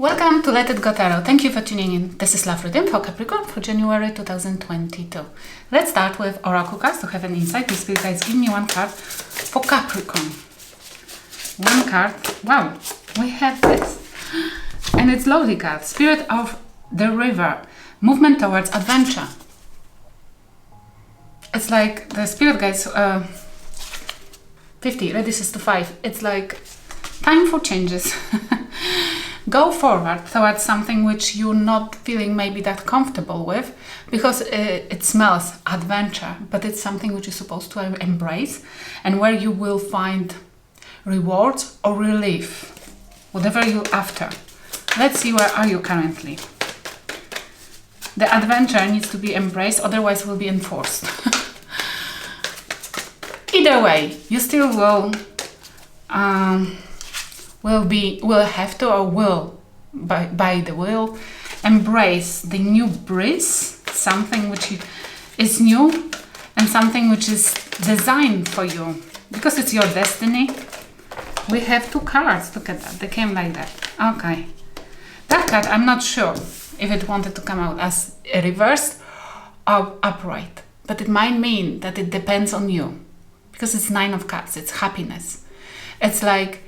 Welcome to Let It Go Tarot. Thank you for tuning in. This is Love Reading for Capricorn for January 2022. Let's start with Oracle cards to have an insight. Please, guys, give me one card for Capricorn. One card. Wow, we have this. And it's lovely card. Spirit of the River. Movement towards adventure. It's like the spirit guides 50 reduces to 5. It's like time for changes. Go forward towards something which you're not feeling maybe that comfortable with, because it smells adventure, but it's something which you're supposed to embrace and where you will find rewards or relief, whatever you're after. Let's see, where are you currently? The adventure needs to be embraced, otherwise will be enforced. Either way, you still will have to, or will by the will embrace the new breeze, something which is new and something which is designed for you, because it's your destiny. We have two cards. Look at that, they came like that. Okay, that card, I'm not sure if it wanted to come out as a reversed or upright, but it might mean that it depends on you, because it's 9 of Cups. It's happiness. It's like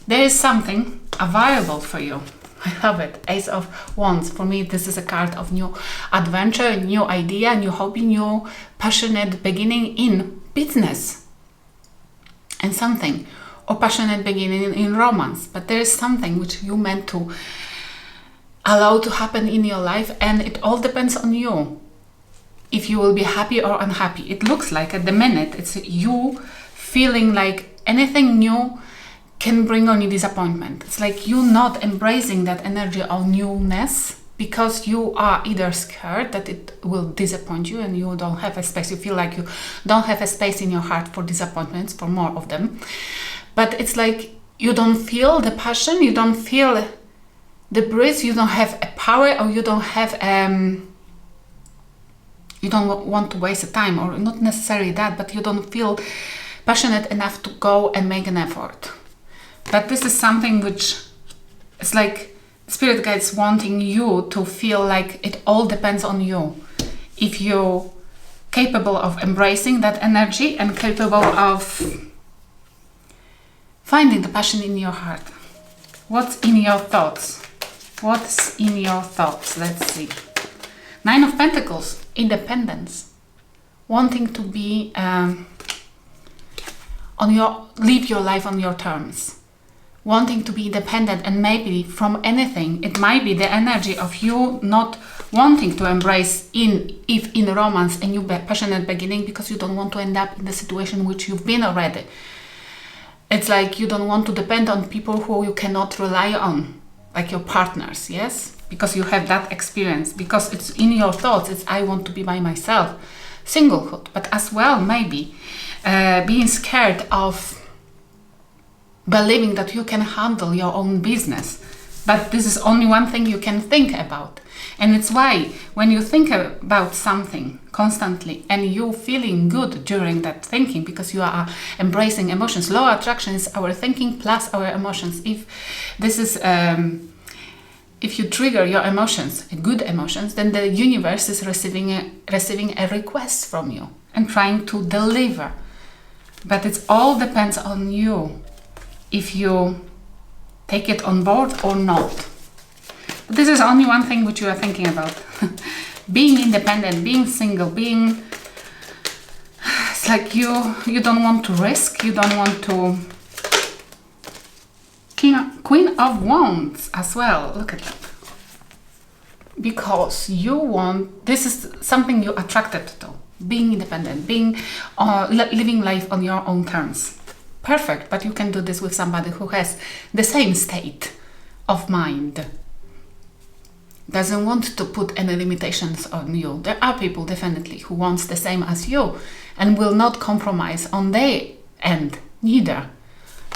there is something available for you. I love it. Ace of Wands. For me, this is a card of new adventure, new idea, new hobby, new passionate beginning in business and something, or passionate beginning in romance. But there is something which you meant to allow to happen in your life, and it all depends on you. If you will be happy or unhappy. It looks like at the minute it's you feeling like anything new can bring on you disappointment. It's like you not embracing that energy of newness, because you are either scared that it will disappoint you and you don't have a space. You feel like you don't have a space in your heart for disappointments, for more of them. But it's like you don't feel the passion, you don't feel the breeze, you don't have a power, or you don't have you don't want to waste the time, or not necessarily that, but you don't feel passionate enough to go and make an effort. But this is something which is like spirit guides wanting you to feel like it all depends on you. If you're capable of embracing that energy and capable of finding the passion in your heart. What's in your thoughts? What's in your thoughts? Let's see. 9 of Pentacles. Independence. Wanting to be live your life on your terms. Wanting to be independent, and maybe from anything. It might be the energy of you not wanting to embrace in romance a new passionate beginning, because you don't want to end up in the situation which you've been already. It's like you don't want to depend on people who you cannot rely on, like your partners, yes? Because you have that experience, because it's in your thoughts, it's I want to be by myself, singlehood, but as well maybe being scared of believing that you can handle your own business. But this is only one thing you can think about. And it's why when you think about something constantly and you feeling good during that thinking, because you are embracing emotions. Law of attraction is our thinking plus our emotions. If this is if you trigger your emotions, good emotions, then the universe is receiving a request from you and trying to deliver. But it all depends on you, if you take it on board or not. But this is only one thing which you are thinking about. Being independent, being single, being... It's like you don't want to risk, you don't want to... Queen of Wands as well, look at that. Because you want... This is something you're attracted to. Being independent, being living life on your own terms. Perfect, but you can do this with somebody who has the same state of mind. Doesn't want to put any limitations on you. There are people definitely who wants the same as you and will not compromise on their end, neither.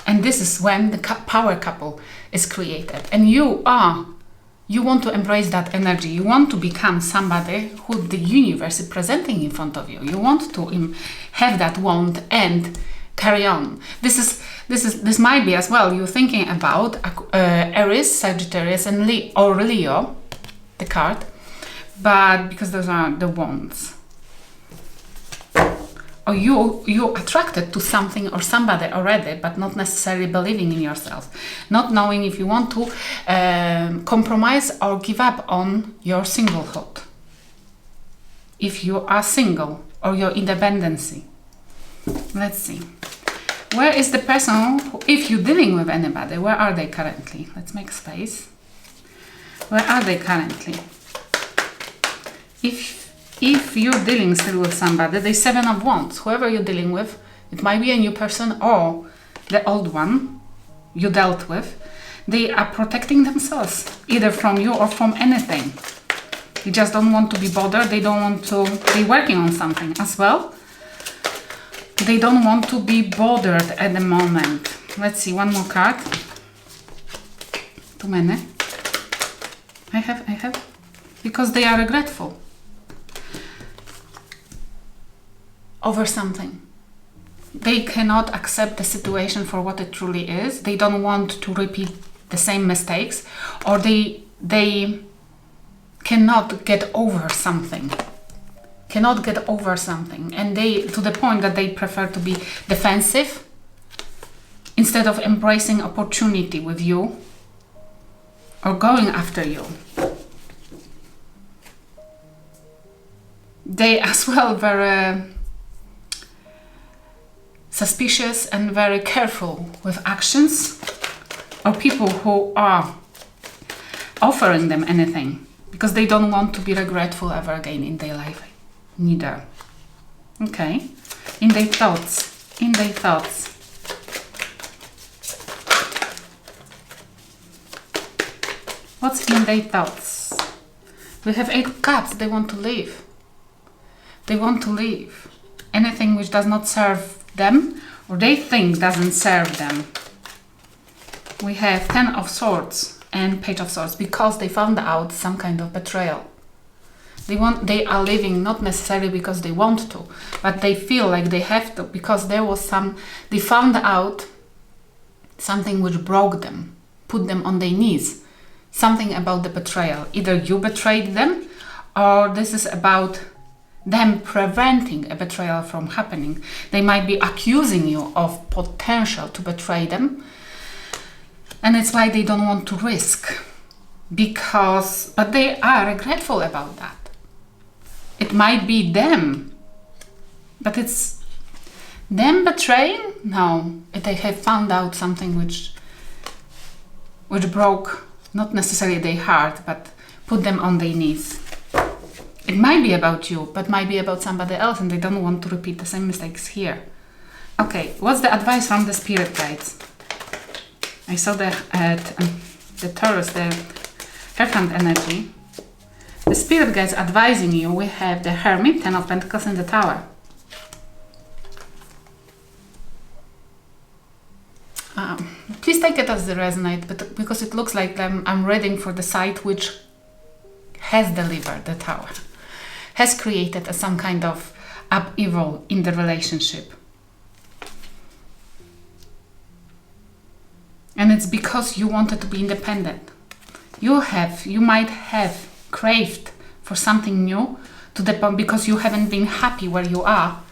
And this is when the power couple is created. And you want to embrace that energy. You want to become somebody who the universe is presenting in front of you. You want to have that wand and carry on. This is This might be as well you thinking about Aries, Sagittarius, and Leo, the card, but because those are the wands. Or you attracted to something or somebody already, but not necessarily believing in yourself, not knowing if you want to compromise or give up on your singlehood. If you are single, or your independency. Let's see. Where is the person, if you're dealing with anybody, where are they currently? Let's make space. Where are they currently? If you're dealing still with somebody, the 7 of Wands, whoever you're dealing with, it might be a new person or the old one you dealt with, they are protecting themselves, either from you or from anything. They just don't want to be bothered, they don't want to, they're working on something as well. They don't want to be bothered at the moment. Let's see, one more card. Too many. I have. Because they are regretful. Over something. They cannot accept the situation for what it truly is. They don't want to repeat the same mistakes, or they cannot get over something. And they, to the point that they prefer to be defensive instead of embracing opportunity with you or going after you. They as well very suspicious and very careful with actions or people who are offering them anything, because they don't want to be regretful ever again in their life. Neither. Okay. In their thoughts. What's in their thoughts? We have 8 of Cups. They want to leave. Anything which does not serve them or they think doesn't serve them. We have 10 of Swords and Page of Swords, because they found out some kind of betrayal. They are leaving not necessarily because they want to, but they feel like they have to, because they found out something which broke them, put them on their knees. Something about the betrayal. Either you betrayed them, or this is about them preventing a betrayal from happening. They might be accusing you of potential to betray them, and it's why they don't want to risk, but they are regretful about that. It might be them, but it's them betraying? No, they have found out something which broke not necessarily their heart, but put them on their knees. It might be about you, but might be about somebody else, and they don't want to repeat the same mistakes here. Okay, what's the advice from the spirit guides? I saw the Taurus, the Hierophant energy. The spirit guides advising you. We have the Hermit, 10 of Pentacles, and the Tower. Please take it as they resonate, but because it looks like I'm reading for the side which has delivered the Tower, has created some kind of upheaval in the relationship. And it's because you wanted to be independent. You might have craved for something new to the point because you haven't been happy where you are,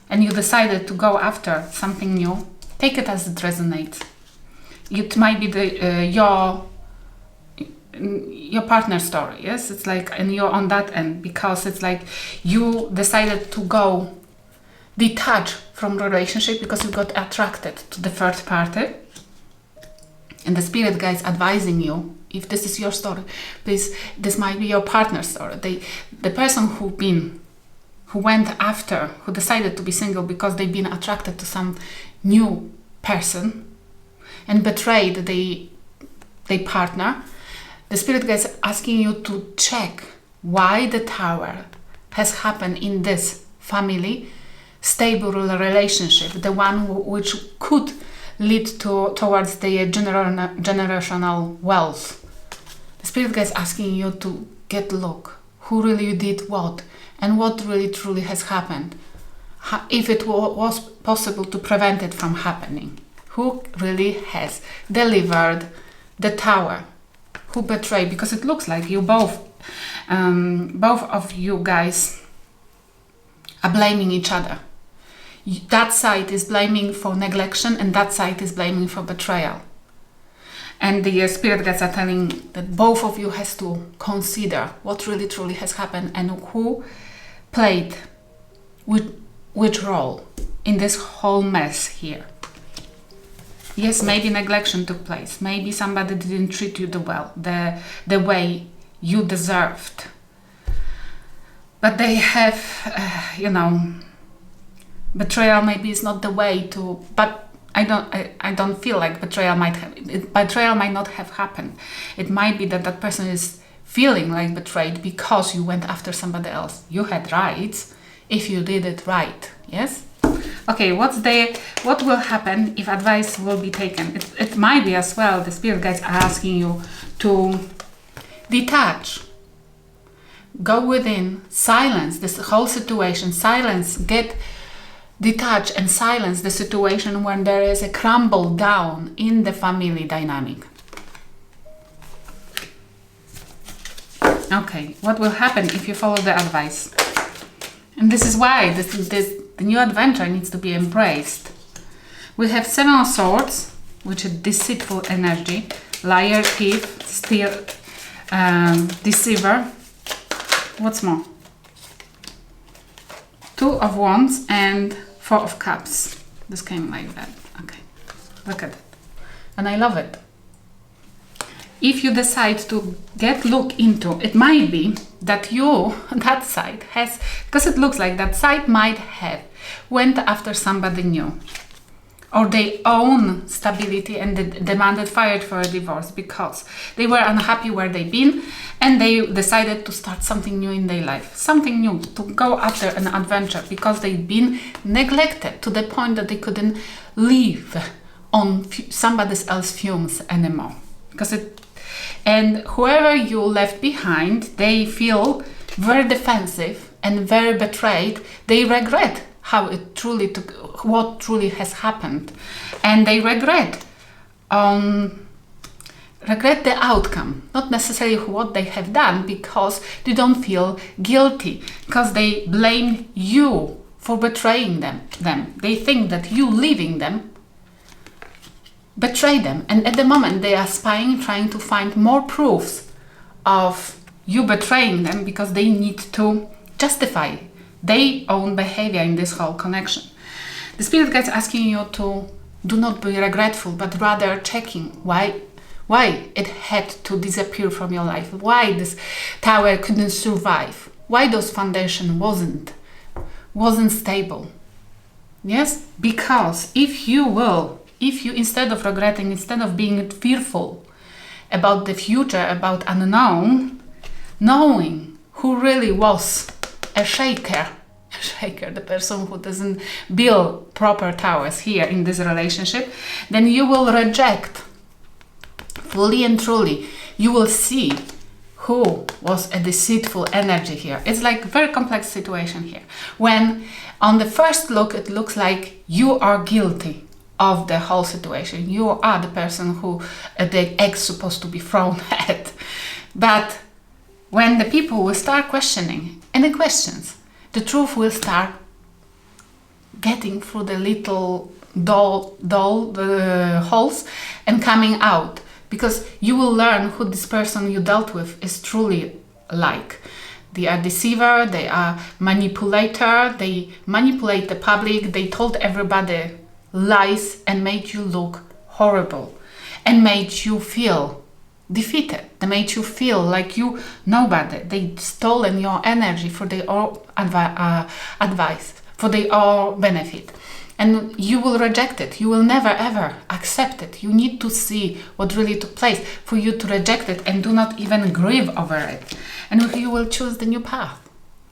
and you decided to go after something new. Take it as it resonates. It might be your partner story, yes? It's like, and you're on that end because it's like you decided to go detach from the relationship because you got attracted to the third party. And the spirit guides advising you, if this is your story, please, this might be your partner's story. The person who went after, who decided to be single because they've been attracted to some new person and betrayed their partner, the spirit guides asking you to check why the Tower has happened in this family, stable relationship, the one which could lead towards the generational wealth. The spirit guide is asking you to get look who really did what and what really truly has happened. If it was possible to prevent it from happening, who really has delivered the tower, who betrayed, because it looks like you both of you guys are blaming each other. That side is blaming for neglection and that side is blaming for betrayal. And the spirit guides are telling that both of you has to consider what really truly has happened and who played which role in this whole mess here. Yes, maybe neglection took place. Maybe somebody didn't treat you the way you deserved. But they have, betrayal maybe is not the way to, but I don't feel like betrayal might not have happened. It might be that person is feeling like betrayed because you went after somebody else. You had rights if you did it right. Yes? Okay, what will happen if advice will be taken? It might be as well the spirit guides are asking you to detach. Go within, silence this whole situation, detach and silence the situation when there is a crumble down in the family dynamic. Okay, what will happen if you follow the advice? And this is why the new adventure needs to be embraced. We have 7 of Swords, which is deceitful energy, liar, thief, steal, deceiver. What's more? 2 of Wands and 4 of Cups. This came like that. Okay, look at it. And I love it. If you decide to look into, it might be that that side has, because it looks like that side might have went after somebody new, or their own stability and they demanded, fired for a divorce because they were unhappy where they've been and they decided to start something new in their life, something new, to go after an adventure because they've been neglected to the point that they couldn't live on somebody else's fumes anymore. And whoever you left behind, they feel very defensive and very betrayed. They regret what truly has happened, and they regret the outcome, not necessarily what they have done, because they don't feel guilty, because they blame you for betraying them. They think that you leaving them betray them, and at the moment they are spying, trying to find more proofs of you betraying them because they need to justify their own behavior in this whole connection. The spirit guides asking you to do not be regretful, but rather checking why it had to disappear from your life, why this tower couldn't survive, why those foundation wasn't stable. Yes, because if you instead of regretting, instead of being fearful about the future, about unknown, knowing who really was a shaker, the person who doesn't build proper towers here in this relationship, then you will reject fully and truly. You will see who was a deceitful energy here. It's like a very complex situation here. When on the first look, it looks like you are guilty of the whole situation. You are the person who the egg's supposed to be thrown at. But when the people will start questioning any questions, the truth will start getting through the little holes and coming out, because you will learn who this person you dealt with is truly like. They are deceiver, they are manipulator, they manipulate the public, they told everybody lies and made you look horrible and made you feel defeated. They made you feel like you nobody. They stolen your energy for their own advice, for their own benefit, and you will reject it. You will never ever accept it. You need to see what really took place for you to reject it and do not even grieve over it. And you will choose the new path.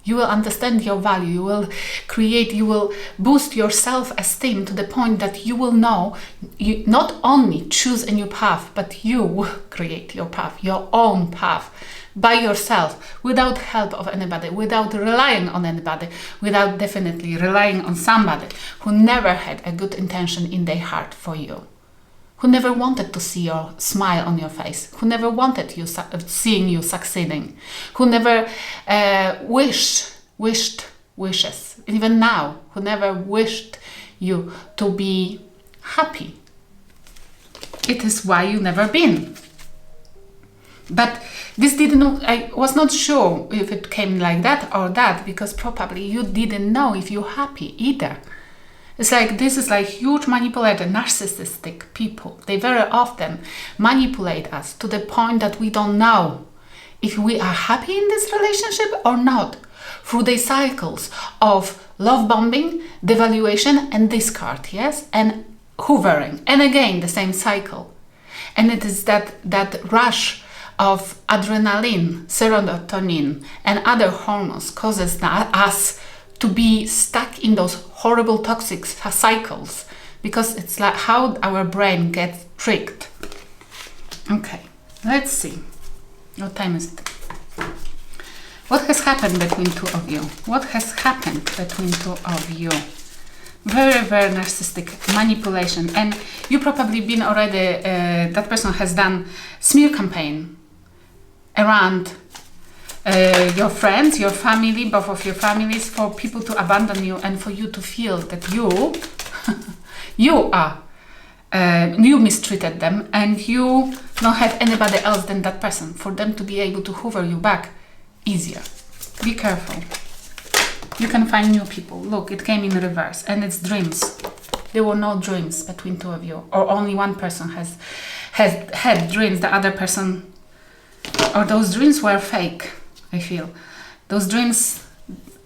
You will understand your value. You will boost your self-esteem to the point that you will know you not only choose a new path, but you will create your path, your own path, by yourself, without help of anybody, without relying on anybody, without definitely relying on somebody who never had a good intention in their heart for you. who never wanted to see your smile on your face, who never wanted you seeing you succeeding, who never wishes, even now, who never wished you to be happy. It is why you never been. But this didn't, I was not sure if it came like that or that, because probably you didn't know if you're happy either. It's like, this is like huge manipulator, narcissistic people. They very often manipulate us to the point that we don't know if we are happy in this relationship or not, through the cycles of love bombing, devaluation and discard, yes? And hoovering. And again, the same cycle. And it is that rush of adrenaline, serotonin and other hormones causes us to be stuck in those horrible toxic cycles, because it's like how our brain gets tricked. Okay, let's see. What time is it? What has happened between two of you? What has happened between two of you? Very, very narcissistic manipulation. And you probably been already, that person has done smear campaign around your friends, your family, both of your families, for people to abandon you and for you to feel that you mistreated them and you don't have anybody else than that person, for them to be able to hoover you back easier. Be careful. You can find new people. Look, it came in reverse, and it's dreams. There were no dreams between two of you, or only one person has had dreams. The other person, or those dreams were fake. I feel those dreams,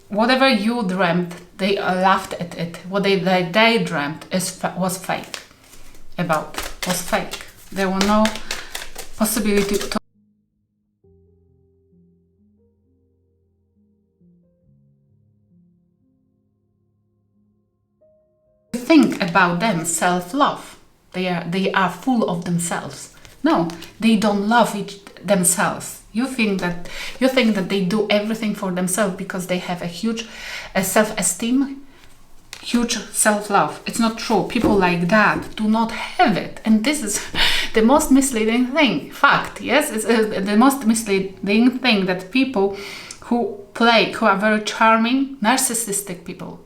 whatever you dreamt, they laughed at it. What they dreamt was fake. Was fake. There were no possibility to think about them. Self-love. They are full of themselves. No, they don't love themselves. You think that they do everything for themselves because they have a huge self-esteem, huge self-love. It's not true. People like that do not have it, and this is the most misleading thing. Fact, yes, it's the most misleading thing, that people who are very charming, narcissistic people,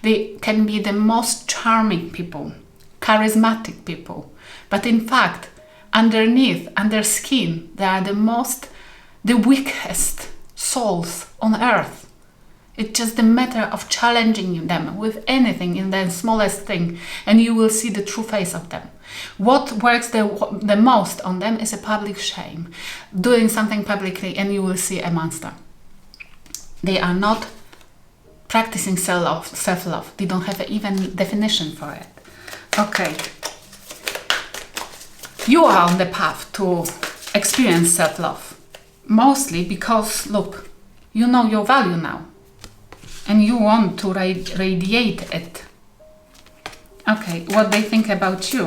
they can be the most charming people, charismatic people, but in fact, underneath, under skin, they are the weakest souls on earth. It's just a matter of challenging them with anything, in the smallest thing, and you will see the true face of them. What works the most on them is a public shame. Doing something publicly and you will see a monster. They are not practicing self-love. They don't have an even definition for it. Okay. You are on the path to experience self-love. Mostly because, look, you know your value now. And you want to radiate it. Okay, what they think about you.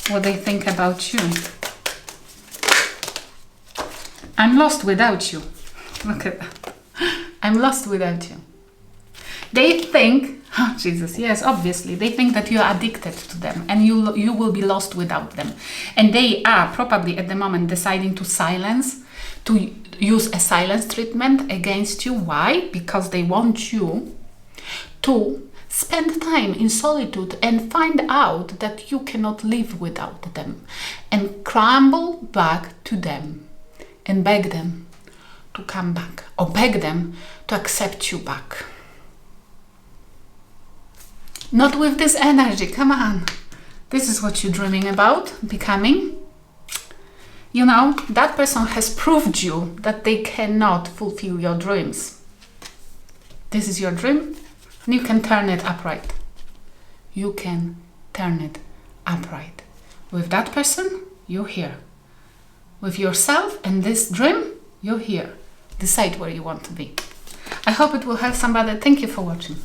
What they think about you. I'm lost without you. Look at that. I'm lost without you. They think, oh Jesus, yes, obviously, they think that you are addicted to them and you will be lost without them. And they are probably at the moment deciding to use a silence treatment against you. Why? Because they want you to spend time in solitude and find out that you cannot live without them, and crumble back to them and beg them to come back, or beg them to accept you back. Not with this energy, come on. This is what you're dreaming about, becoming. You know, that person has proved you that they cannot fulfill your dreams. This is your dream, and you can turn it upright. You can turn it upright. With that person, you're here. With yourself and this dream, you're here. Decide where you want to be. I hope it will help somebody. Thank you for watching.